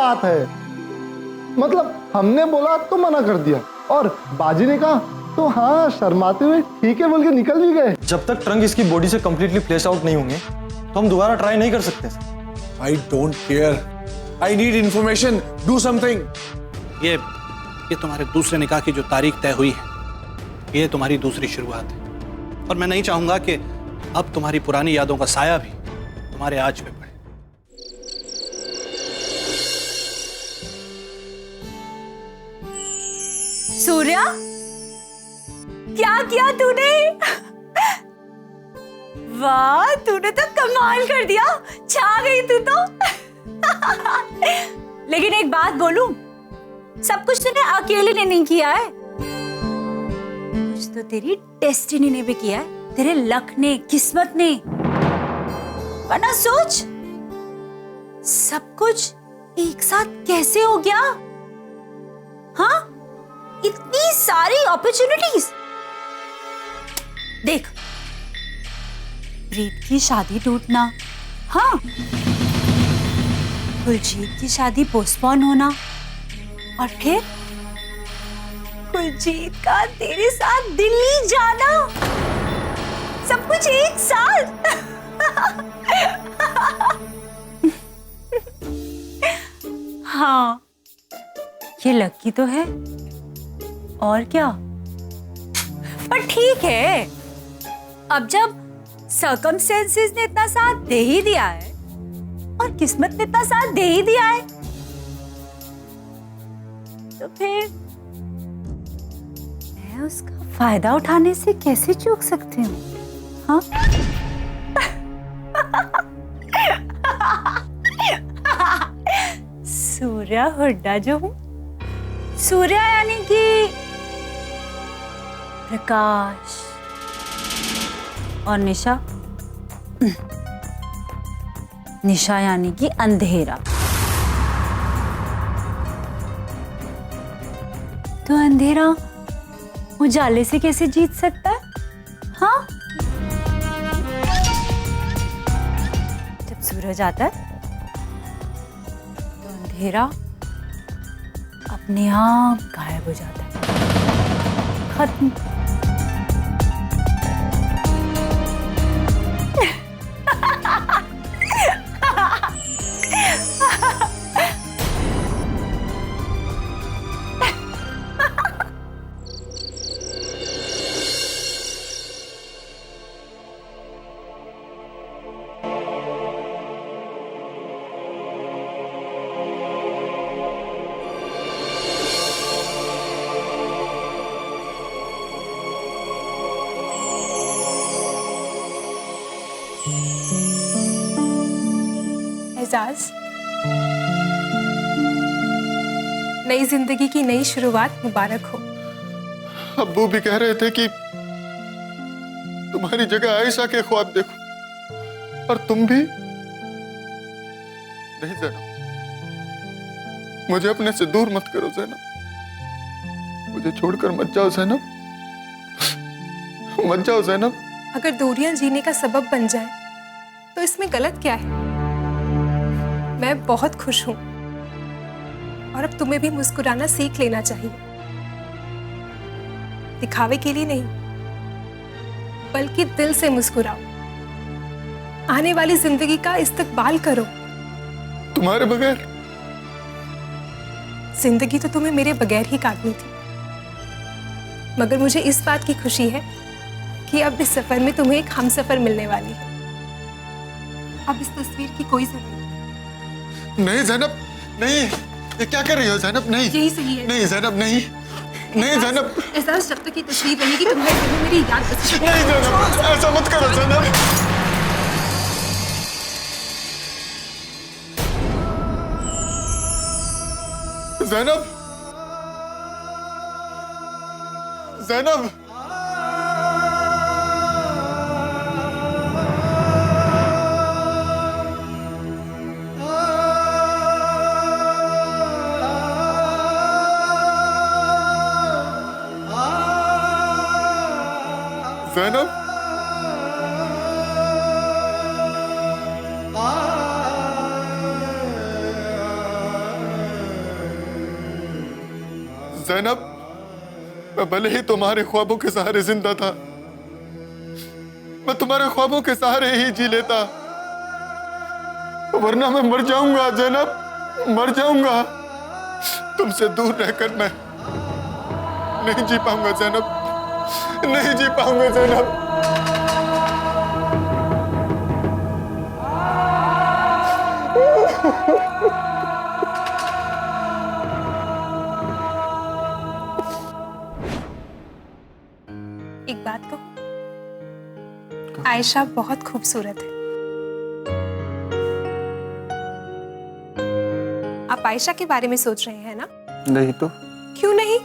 बात है? मतलब हमने बोला तो मना कर दिया और बाजी ने कहा तो हाँ शर्माते हुए ठीक है बोल के निकल भी गए। जब तक ट्रंक इसकी बॉडी से कंप्लीटली फ्लैश आउट नहीं होंगे तो हम दोबारा ट्राई नहीं कर सकते। I don't care. I need information. Do something. ये तुम्हारे दूसरे निकाह की जो तारीख तय हुई है, ये तुम्हारी दूसरी शुरुआत है और मैं नहीं चाहूंगा कि अब तुम्हारी पुरानी यादों का साया भी तुम्हारे आज पे पड़े। सूर्या, क्या किया तूने? वाह, तूने तो कमाल कर दिया, छा गई तू तो। लेकिन एक बात बोलूं, सब कुछ तूने अकेले ने नहीं किया है, कुछ तो तेरी डेस्टिनी ने भी किया है, तेरे लक ने, किस्मत ने। वरना सोच, सब कुछ एक साथ कैसे हो गया? हाँ, इतनी सारी अपॉर्चुनिटीज। देख, प्रीत की शादी टूटना, हाँ, कुलजीत की शादी पोस्टपोन होना, और फिर कुलजीत का तेरे साथ दिल्ली जाना, सब कुछ एक साथ। हाँ, ये लकी तो है, और क्या। पर ठीक है, अब जब सर्कमस्टेंसेस ने इतना साथ दे ही दिया है और किस्मत ने इतना साथ दे ही दिया है, तो फिर मैं उसका फायदा उठाने से कैसे चूक सकती हूँ? हाँ? सूर्या हुड्डा जो हूँ, सूर्या यानी कि प्रकाश, और निशा, निशा यानी कि अंधेरा। तो अंधेरा उजाले से कैसे जीत सकता है? हाँ, जब सूरज आता है तो अंधेरा अपने आप गायब हो जाता है, खत्म। एजाज, नई जिंदगी की नई शुरुआत मुबारक हो। अब्बू भी कह रहे थे कि तुम्हारी जगह आयशा के ख्वाब देखो, और तुम भी। नहीं ज़ैनब, मुझे अपने से दूर मत करो ज़ैनब, मुझे छोड़कर मत जाओ ज़ैनब, मत जाओ ज़ैनब। अगर दूरियां जीने का सबब बन जाए तो इसमें गलत क्या है? मैं बहुत खुश हूं और अब तुम्हें भी मुस्कुराना सीख लेना चाहिए। दिखावे के लिए नहीं, बल्कि दिल से मुस्कुराओ। आने वाली जिंदगी का इस्तकबाल करो। तुम्हारे बगैर जिंदगी तो तुम्हें मेरे बगैर ही काटनी थी, मगर मुझे इस बात की खुशी है कि अब इस सफर में तुम्हें एक हमसफर मिलने वाली है। अब इस तस्वीर की कोई जरूरत नहीं ज़ैनब, नहीं, ये क्या कर रही हो ज़ैनब? नहीं, यही सही है। नहीं ज़ैनब, नहीं, नहीं ज़ैनब, एहसास, जब तक ये तस्वीर रहेगी तुम्हारे दिल में मेरी याद बसेगी। नहीं ज़ैनब, ऐसा मत करो ज़ैनब। ज़ैनब, ज़ैनब, ज़ैनब, जैनब, मैं भले ही तुम्हारे ख्वाबों के सहारे जिंदा था, मैं तुम्हारे ख्वाबों के सहारे ही जी लेता, वरना मैं मर जाऊंगा जैनब, मर जाऊंगा। तुमसे दूर रहकर मैं नहीं जी पाऊंगा जैनब, नहीं जी पाऊंगा जैनब। एक बात कहूं, आयशा बहुत खूबसूरत है। आप आयशा के बारे में सोच रहे हैं ना? नहीं तो क्यों नहीं?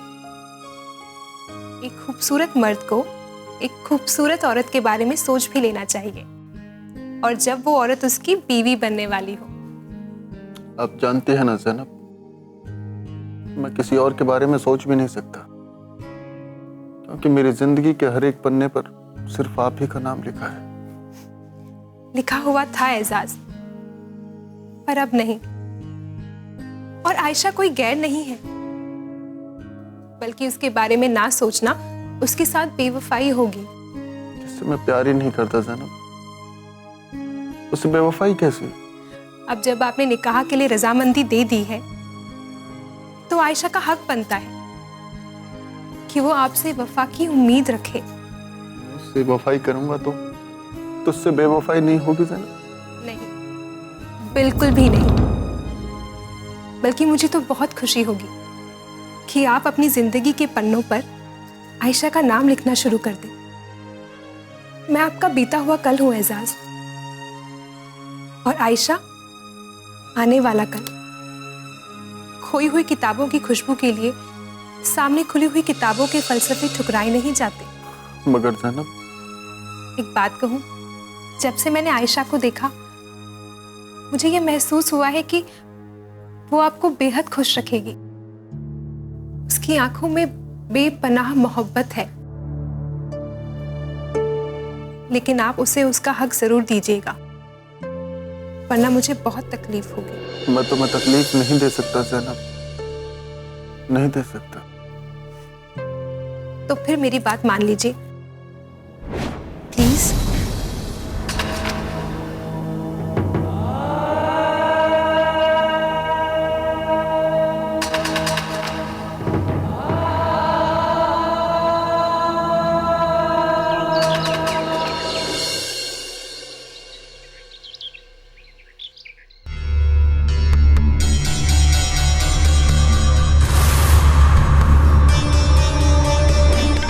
एक खूबसूरत मर्द को एक खूबसूरत औरत के बारे में सोच भी लेना चाहिए, और जब वो औरत उसकी बीवी बनने वाली हो। आप जानते हैं ना जैनब, मैं किसी और के बारे में सोच भी नहीं सकता, क्योंकि मेरी जिंदगी के हर एक पन्ने पर सिर्फ आप ही का नाम लिखा है। लिखा हुआ था एजाज, पर अब नहीं। और आयशा कोई गैर नहीं है, बल्कि उसके बारे में ना सोचना उसके साथ बेवफाई होगी। जिससे मैं प्यार ही नहीं करता जैनब, उससे बेवफाई कैसे? अब जब आपने निकाह के लिए रजामंदी दे दी है, तो आयशा का हक बनता है कि वो आपसे वफा की उम्मीद रखे। उससे वफाई करूंगा तो उससे बेवफाई नहीं होगी जैनब? नहीं, बिल्कुल भी नहीं। बल्कि मुझे तो बहुत खुशी होगी कि आप अपनी जिंदगी के पन्नों पर आयशा का नाम लिखना शुरू कर दें। मैं आपका बीता हुआ कल हूं एजाज, और आयशा आने वाला कल। खोई हुई किताबों की खुशबू के लिए सामने खुली हुई किताबों के फलसफे ठुकराए नहीं जाते। मगर जैनब, एक बात कहूं, जब से मैंने आयशा को देखा, मुझे यह महसूस हुआ है कि वो आपको बेहद खुश रखेगी। उसकी आंखों में बेपनाह मोहब्बत है, लेकिन आप उसे उसका हक जरूर दीजिएगा, वरना मुझे बहुत तकलीफ होगी। मैं तुम्हें तकलीफ नहीं दे सकता जैनब, नहीं दे सकता। तो फिर मेरी बात मान लीजिए प्लीज।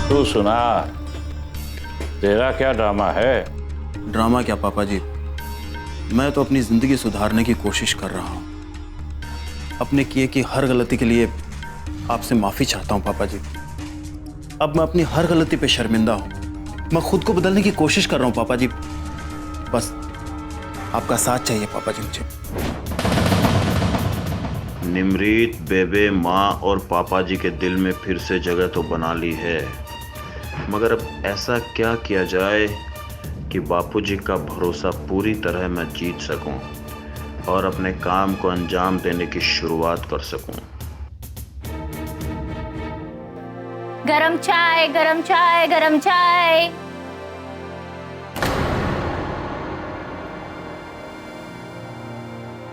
तू सुना, तेरा क्या ड्रामा है? ड्रामा क्या पापा जी, मैं तो अपनी जिंदगी सुधारने की कोशिश कर रहा हूँ। अपने किए की हर गलती के लिए आपसे माफी चाहता हूँ पापा जी। अब मैं अपनी हर गलती पे शर्मिंदा हूँ। मैं खुद को बदलने की कोशिश कर रहा हूँ पापा जी। बस आपका साथ चाहिए पापा जी मुझे। निमरीत बेबे माँ और पापा जी के दिल में फिर से जगह तो बना ली है, मगर अब ऐसा क्या किया जाए कि बापूजी का भरोसा पूरी तरह मैं जीत सकूं और अपने काम को अंजाम देने की शुरुआत कर सकूं। गरम चाय, गरम चाय, गरम चाय।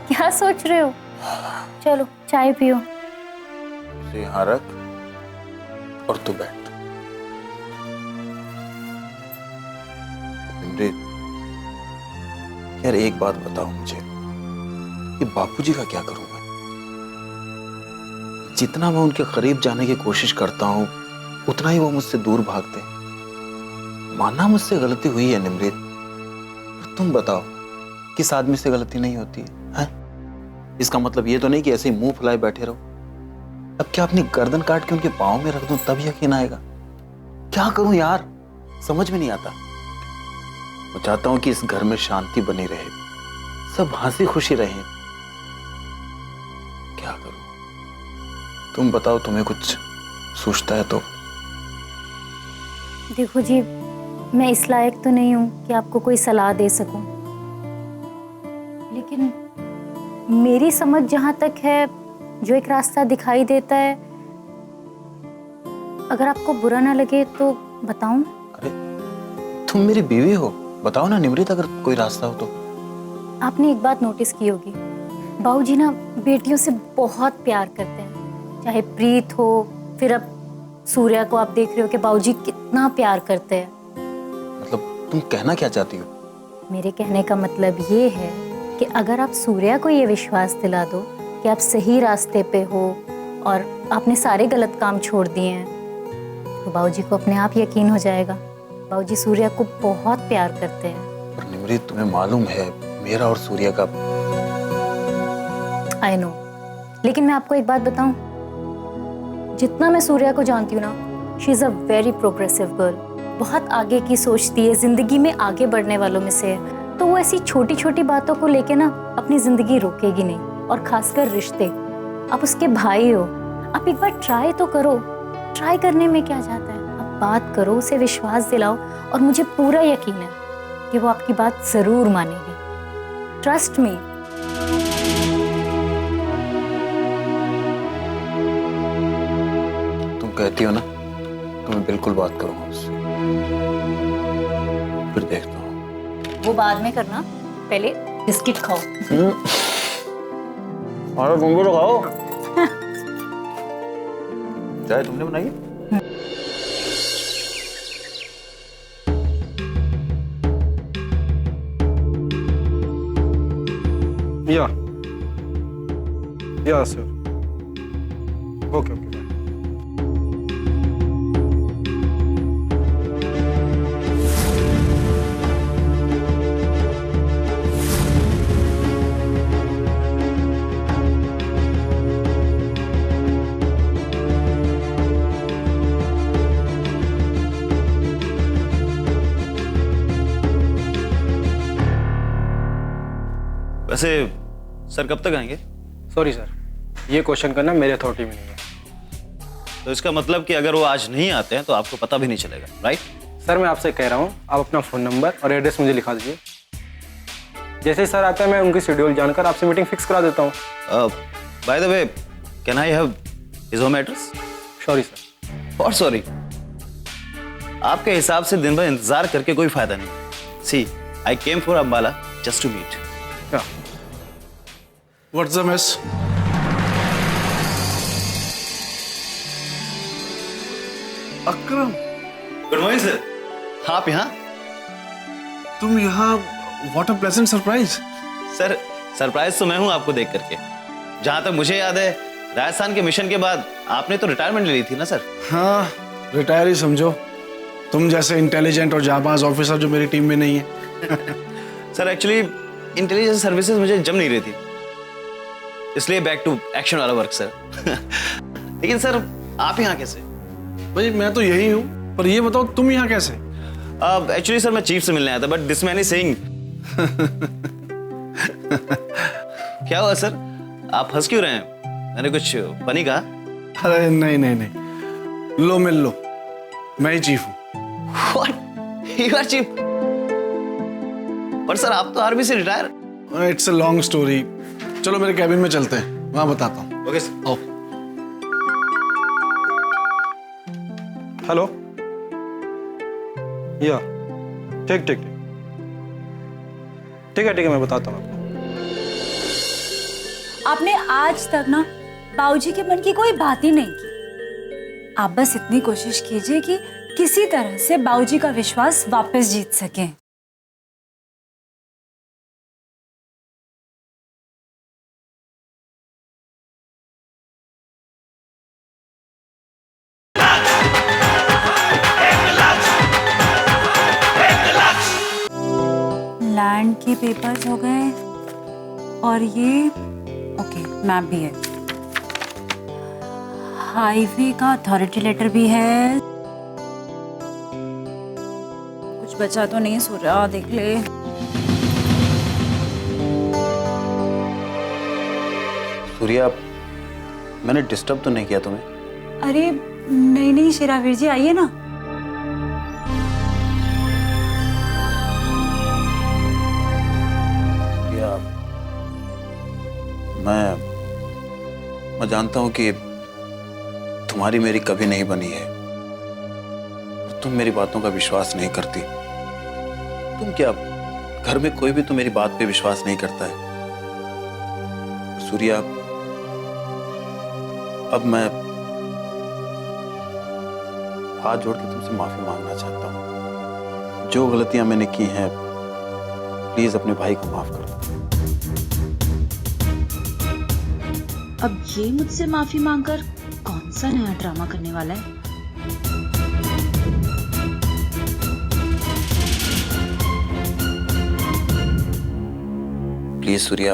क्या सोच रहे हो? चलो चाय पियो। इसे यहाँ रख और तू बैठ। निमरीत, यार एक बात बताओ मुझे, कि बापूजी का क्या करूं मैं? जितना मैं उनके करीब जाने की कोशिश करता हूं, उतना ही वो मुझसे दूर भागते हैं। माना मुझसे गलती हुई है निमरीत, पर तुम बताओ, किस आदमी से गलती नहीं होती है? इसका मतलब ये तो नहीं कि ऐसे ही मुंह फुलाए बैठे रहो। अब क्या अपनी गर्दन काट के उनके पाँव में रख दूं तब यकीन आएगा? क्या करूं यार, समझ में नहीं आता। मैं चाहता हूं कि इस घर में शांति बनी रहे, सब हंसी खुशी रहे। क्या करूं? तुम बताओ, तुम्हें कुछ सोचता है तो? देखो जी, मैं इस लायक तो नहीं हूं कि आपको कोई सलाह दे सकूं, लेकिन मेरी समझ जहां तक है, जो एक रास्ता दिखाई देता है अगर आपको बुरा ना लगे तो बताऊं? अरे तुम मेरी बीवी हो, बताओ ना निमृत, अगर कोई रास्ता हो तो। आपने एक बात नोटिस की होगी, बाबूजी ना बेटियों से बहुत प्यार करते हैं। चाहे प्रीत हो, फिर अब सूर्या को आप देख रहे हो कि बाबूजी कितना प्यार करते हैं। मतलब तुम कहना क्या चाहती हो? मेरे कहने का मतलब ये है कि अगर आप सूर्या को ये विश्वास दिला दो कि आप सही रास्ते पे हो और आपने सारे गलत काम छोड़ दिए हैं, तो बाबूजी को अपने आप यकीन हो जाएगा। बाबूजी सूर्या को बहुत प्यार करते हैं। पर निमृत, तुम्हें मालूम है मेरा और सूर्या का। आई नो, लेकिन मैं आपको एक बात बताऊं, जितना मैं सूर्या को जानती हूँ ना, she is a very progressive girl. बहुत आगे की सोचती है, जिंदगी में आगे बढ़ने वालों में से है। तो वो ऐसी छोटी छोटी बातों को लेके ना अपनी जिंदगी रोकेगी नहीं, और खासकर रिश्ते। आप उसके भाई हो, आप एक बार ट्राई तो करो। ट्राई करने में क्या जाता है? आप बात करो, उसे विश्वास दिलाओ, और मुझे पूरा यकीन है कि वो आपकी बात जरूर मानेगी। Trust me. तुम कहती हो ना, तो मैं बिल्कुल बात करूंगा उससे। फिर देखता हूँ। वो बाद में करना, पहले बिस्किट खाओ। और तुम भी तो खाओ। चाय तुमने बनाई है? या सर। Okay okay. वैसे सर कब तक आएंगे? सॉरी सर, ये क्वेश्चन करना मेरे अथॉरिटी में नहीं है। तो इसका मतलब कि अगर वो आज नहीं आते हैं तो आपको पता भी नहीं चलेगा, राइट? सर मैं आपसे कह रहा हूँ, आप अपना फ़ोन नंबर और एड्रेस मुझे लिखा दीजिए। जैसे ही सर आता है मैं उनकी शेड्यूल जानकर आपसे मीटिंग फिक्स करा देता हूँ। By the way, can I have his home address? Sorry sir. और सॉरी, आपके हिसाब से दिन भर इंतजार करके कोई फायदा नहीं। See, I came for Ambala just to meet. What's the miss? Akram, good morning sir. आप यहाँ? तुम यहाँ? What a pleasant surprise. Sir surprise तो मैं हूँ आपको देख करके। जहाँ तक मुझे याद है, राजस्थान के मिशन के बाद आपने तो रिटायरमेंट ले ली थी ना सर? हाँ, रिटायर ही समझो। तुम जैसे इंटेलिजेंट और जाबाज ऑफिसर जो मेरी टीम में नहीं है। सर एक्चुअली इंटेलिजेंस सर्विसेज मुझे जम नहीं रही थी, इसलिए बैक टू एक्शन वाला वर्क सर। लेकिन सर आप यहाँ कैसे? भाई मैं तो यही हूँ, पर ये बताओ तुम यहाँ कैसे? एक्चुअली सर मैं चीफ से मिलने आया था, but this man is saying. क्या हुआ सर, आप हंस क्यों रहे हैं? मैंने कुछ फनी कहा? अरे नहीं नहीं नहीं, लो मिल लो, मैं ही चीफ हूँ। What? You are chief? पर सर आप तो आर्मी से retire. It's a long story, चलो मेरे कैबिन में चलते हैं, वहां बताता हूँ। Okay sir. आओ। हेलो। या ठीक ठीक ठीक है, मैं बताता हूँ आपको। आपने आज तक ना बाबूजी के मन की कोई बात ही नहीं की। आप बस इतनी कोशिश कीजिए कि किसी तरह से बाबूजी का विश्वास वापस जीत सकें। लैंड के पेपर्स हो गए, और ये ओके मैप भी है, हाईवे का अथॉरिटी लेटर भी है। कुछ बचा तो नहीं सूर्या, देख ले। सूर्या, मैंने डिस्टर्ब तो नहीं किया तुम्हें? अरे नहीं नहीं शेरावीर जी, आइए ना। मैं जानता हूं कि तुम्हारी मेरी कभी नहीं बनी है, तुम मेरी बातों का विश्वास नहीं करती। तुम क्या, घर में कोई भी तो मेरी बात पे विश्वास नहीं करता है। सूर्या, अब मैं हाथ जोड़ के तुमसे माफी मांगना चाहता हूं। जो गलतियां मैंने की हैं, प्लीज अपने भाई को माफ कर दो। अब ये मुझसे माफी मांगकर कौन सा नया ड्रामा करने वाला है? प्लीज सूर्या,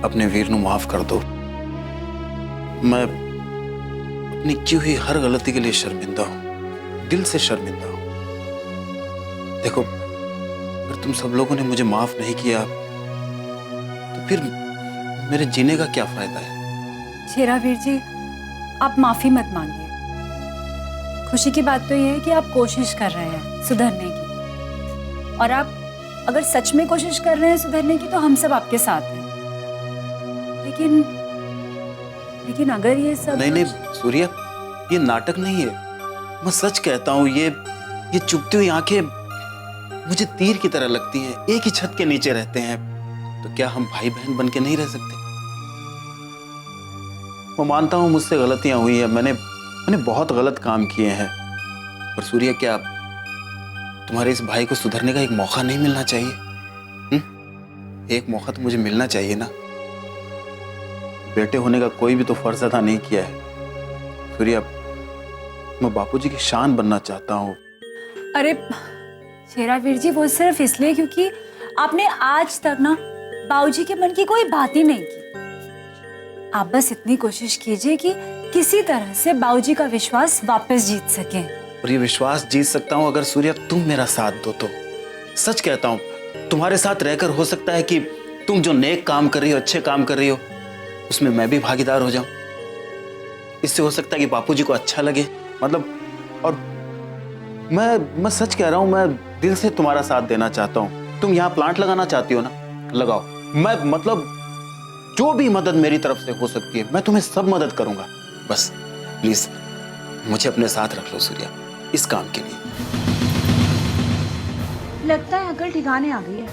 अपने वीर ਨੂੰ माफ कर दो। मैं अपनी की हुई हर गलती के लिए शर्मिंदा हूं, दिल से शर्मिंदा हूं। देखो, अगर तुम सब लोगों ने मुझे माफ नहीं किया तो फिर मेरे जीने का क्या फायदा है? शेरावीर जी, आप माफी मत मांगिए। खुशी की बात तो यह है कि आप कोशिश कर रहे हैं सुधरने की, और आप अगर सच में कोशिश कर रहे हैं सुधरने की तो हम सब आपके साथ हैं। लेकिन अगर ये सब नहीं सूर्या, ये नाटक नहीं है। मैं सच कहता हूँ, ये चुभती हुई आंखें मुझे तीर की तरह लगती हैं। एक ही छत के नीचे रहते हैं तो क्या हम भाई बहन बन के नहीं रह सकते? मैं मानता हूँ मुझसे गलतियां हुई है, मैंने बहुत गलत काम किए हैं, पर सूर्या, क्या तुम्हारे इस भाई को सुधरने का एक मौका नहीं मिलना चाहिए? एक मौका तो मुझे मिलना चाहिए ना। बेटे होने का कोई भी तो फर्ज अदा नहीं किया है। सूर्या, मैं बापूजी की शान बनना चाहता हूँ। अरे शेरावीर जी, वो सिर्फ इसलिए क्योंकि आपने आज तक ना बाबूजी के मन की कोई बात ही नहीं की। आप बस इतनी कोशिश कीजिए कि किसी तरह से बाबूजी का विश्वास वापस जीत सकें। और ये विश्वास जीत सकता हूँ अगर सूर्या तुम मेरा साथ दो तो। सच कहता हूँ, तुम्हारे साथ रहकर हो सकता है कि तुम जो नेक काम कर रही हो, अच्छे काम कर रही हो, उसमें मैं भी भागीदार हो जाऊं। इससे हो सकता है कि बापूजी को अच्छा लगे। मतलब, और मैं सच कह रहा हूं, मैं दिल से तुम्हारा साथ देना चाहता हूं। तुम यहाँ प्लांट लगाना चाहती हो ना, लगाओ। मैं मतलब जो भी मदद मेरी तरफ से हो सकती है, मैं तुम्हें सब मदद करूंगा। बस प्लीज मुझे अपने साथ रख लो सूर्या, इस काम के लिए। लगता है अकल ठिकाने आ गई है।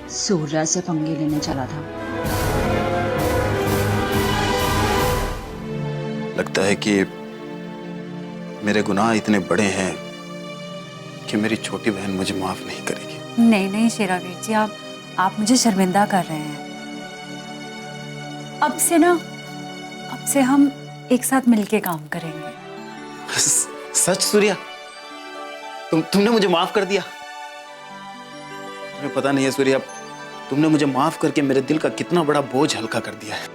सूर्या से पंगे लेने चला था। लगता है कि मेरे गुनाह इतने बड़े हैं कि मेरी छोटी बहन मुझे माफ नहीं करेगी। नहीं शेरावीर जी, आप मुझे शर्मिंदा कर रहे हैं। अब से हम एक साथ मिलके काम करेंगे। सच सूर्या, तुमने मुझे माफ कर दिया? तुम्हें पता नहीं है सूर्या, तुमने मुझे माफ करके मेरे दिल का कितना बड़ा बोझ हल्का कर दिया है।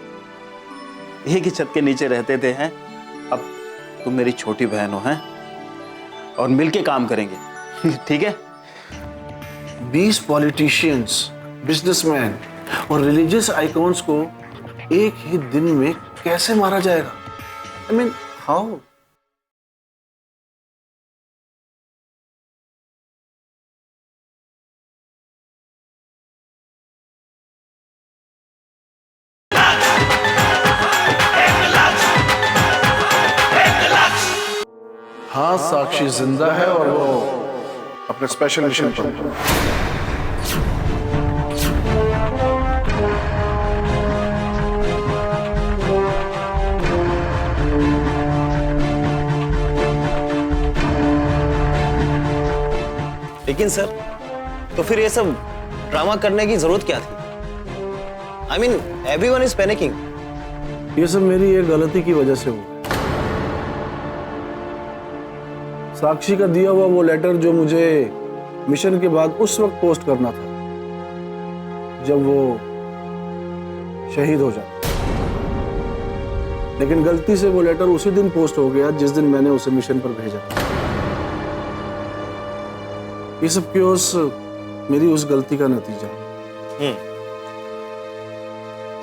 एक ही छत के नीचे रहते थे हैं, अब तुम मेरी छोटी बहन हो, हैं, और मिलके काम करेंगे। ठीक है? 20 पॉलिटिशियंस, बिजनेसमैन और रिलीजियस आइकॉन्स को एक ही दिन में कैसे मारा जाएगा? I mean, how? हाँ, साक्षी जिंदा है और वो अपने स्पेशल मिशन पर है। लेकिन सर, तो फिर ये सब ड्रामा करने की जरूरत क्या थी? I mean, everyone is panicking. ये सब मेरी एक गलती की वजह से हुआ। साक्षी का दिया हुआ वो लेटर जो मुझे मिशन के बाद उस वक्त पोस्ट करना था जब वो शहीद हो जाता, लेकिन गलती से वो लेटर उसी दिन पोस्ट हो गया जिस दिन मैंने उसे मिशन पर भेजा। ये सब क्योस मेरी उस गलती का नतीजा।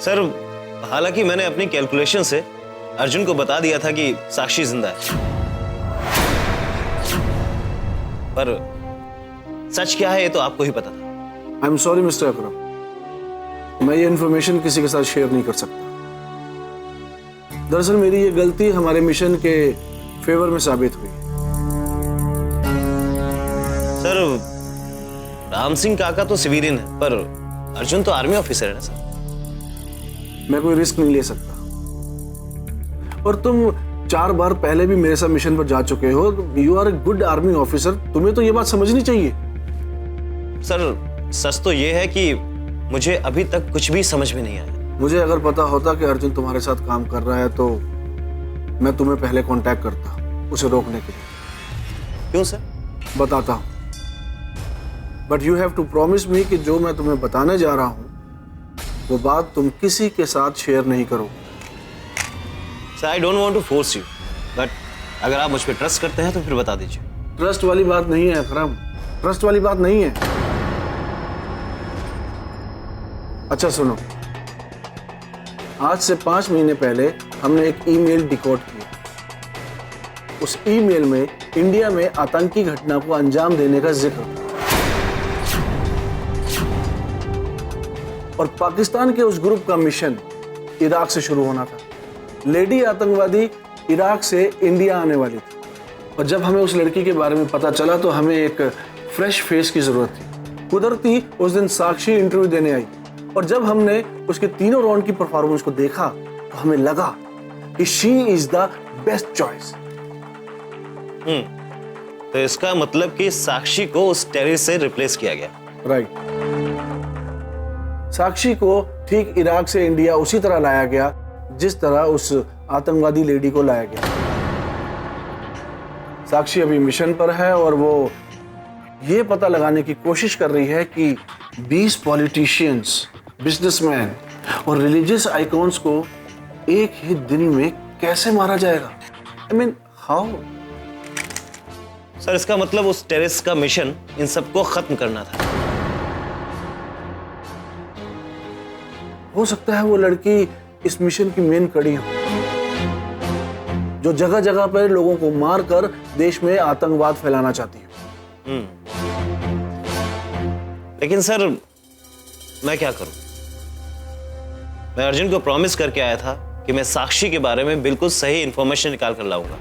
सर, हालांकि मैंने अपनी कैलकुलेशन से अर्जुन को बता दिया था कि साक्षी जिंदा है, पर सच क्या है ये तो आपको ही पता था। आई एम सॉरी मिस्टर अकरम, मैं ये इन्फॉर्मेशन किसी के साथ शेयर नहीं कर सकता। दरअसल मेरी ये गलती हमारे मिशन के फेवर में साबित हुई। सर राम सिंह काका तो सिविलियन है, पर अर्जुन तो आर्मी ऑफिसर है ना सर। मैं कोई रिस्क नहीं ले सकता। और तुम 4 बार पहले भी मेरे साथ मिशन पर जा चुके हो। You are a good army officer, तुम्हें तो ये बात समझनी चाहिए। सर सच तो ये है कि मुझे अभी तक कुछ भी समझ में नहीं आया। मुझे अगर पता होता कि अर्जुन तुम्हारे साथ काम कर रहा है तो मैं तुम्हें पहले कांटेक्ट करता उसे रोकने के लिए। क्यों सर? बताता हूं, but you have to promise me कि जो मैं तुम्हें बताने जा रहा हूं वो बात तुम किसी के साथ शेयर नहीं करोगे। Sir I don't want to force you, but अगर आप मुझ पर ट्रस्ट करते हैं तो फिर बता दीजिए। ट्रस्ट वाली बात नहीं है अकरम, ट्रस्ट वाली बात नहीं है। अच्छा सुनो, आज से 5 महीने पहले हमने एक ईमेल डिकोड किया। उस ईमेल में इंडिया में आतंकी घटना को अंजाम देने का जिक्र था और पाकिस्तान के उस ग्रुप का मिशन इराक से शुरू होना था। लेडी आतंकवादी इराक से इंडिया आने वाली थी और जब हमें उस लड़की के बारे में पता चला तो हमें एक फ्रेश फेस की जरूरत थी। कुदरती उस दिन साक्षी इंटरव्यू देने आई और जब हमने उसके तीनों राउंड की परफॉर्मेंस को देखा तो हमें लगा कि she is the best choice. तो इसका मतलब कि साक्षी को उस टेररिस्ट से रिप्लेस किया गया। राइट। साक्षी को ठीक इराक से इंडिया उसी तरह लाया गया जिस तरह उस आतंकवादी लेडी को लाया गया। साक्षी अभी मिशन पर है और वो ये पता लगाने की कोशिश कर रही है कि 20 पॉलिटिशियंस, बिजनेसमैन और रिलीजियस आइकॉन्स को एक ही दिन में कैसे मारा जाएगा। I mean how? सर इसका मतलब उस टेररिस्ट का मिशन इन सबको खत्म करना था। हो सकता है वो लड़की इस मिशन की मेन कड़ी हो जो जगह जगह पर लोगों को मारकर देश में आतंकवाद फैलाना चाहती है। लेकिन सर मैं क्या करूं? मैं अर्जुन को प्रॉमिस करके आया था कि मैं साक्षी के बारे में बिल्कुल सही इंफॉर्मेशन निकाल कर लाऊंगा।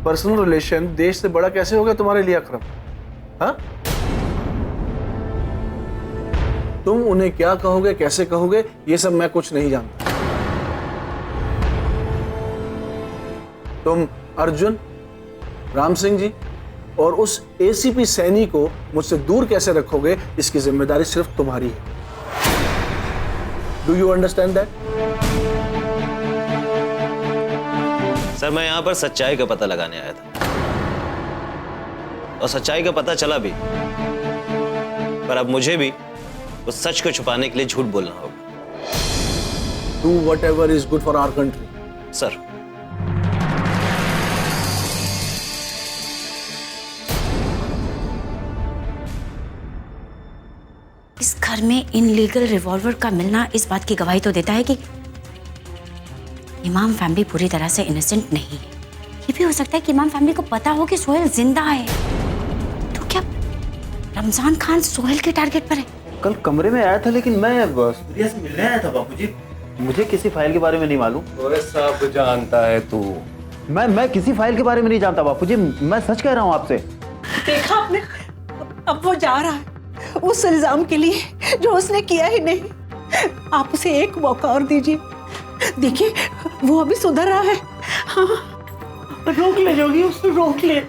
पर्सनल रिलेशन देश से बड़ा कैसे हो गया तुम्हारे लिए अकरम? हाँ? तुम उन्हें क्या कहोगे, कैसे कहोगे, ये सब मैं कुछ नहीं जानता। तुम अर्जुन, राम सिंह जी और उस एसीपी सैनी को मुझसे दूर कैसे रखोगे, इसकी जिम्मेदारी सिर्फ तुम्हारी है। Do you understand that? Sir मैं यहां पर सच्चाई का पता लगाने आया था और सच्चाई का पता चला भी, पर अब मुझे भी उस सच को छुपाने के लिए झूठ बोलना होगा। Do whatever is good for our country. Sir इस घर में इनलीगल रिवॉल्वर का मिलना इस बात की गवाही तो देता है कि इमाम फैमिली पूरी तरह से इनोसेंट नहीं है। ये भी हो सकता है कि इमाम फैमिली को पता हो कि सोहेल जिंदा है, तो क्या रमजान खान सोहेल के टारगेट पर है? कल कमरे में आया था लेकिन मैं सूर्या से मिलने आया था बापूजी। मुझे किसी फाइल के बारे में नहीं मालूम। सब जानता है तू। मैं किसी फाइल के बारे में नहीं जानता बापूजी, मैं सच कह रहा हूँ आपसे। देखा आपने, अब वो जा रहा है उस इल्जाम के लिए जो उसने किया ही नहीं। आप उसे एक मौका और दीजिए, देखिए वो अभी सुधर रहा है। हाँ रोक ले जोगी, उसको रोक ले।